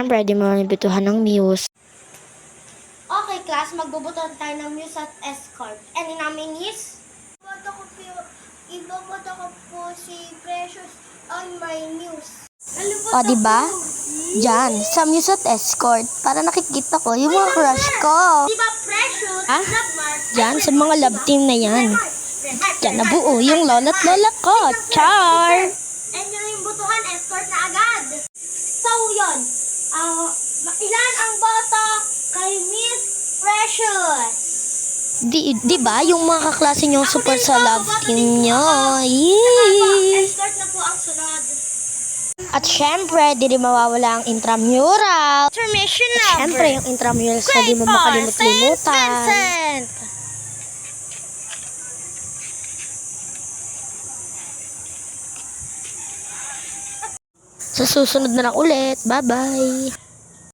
syempre, di mo nabituhan ng muse. Okay, class, magbubuton tayo ng muse at escort. Any namin is? Iboboto ko po si Precious on my muse. O, diba? Diyan, sa muse at escort, para nakikita ko yung mga crush ko. Diba Precious? Ah? Love Mark? Diyan, sa mga love team na yan. Diyan nabuo yung lola't lola ko. Char! And yung butuhan, escort na agad. So, yun. Ilan ang boto kay Miss Precious? Di ba yung mga kaklase nyo super sa love team nyo? Yee! Escort na po ang sunod. At syempre, di mawawala ang intramural. Intermission At syempre, yung intramural sa di mo makalimut-limutan. Vincent! Sa susunod na lang ulit. Bye-bye!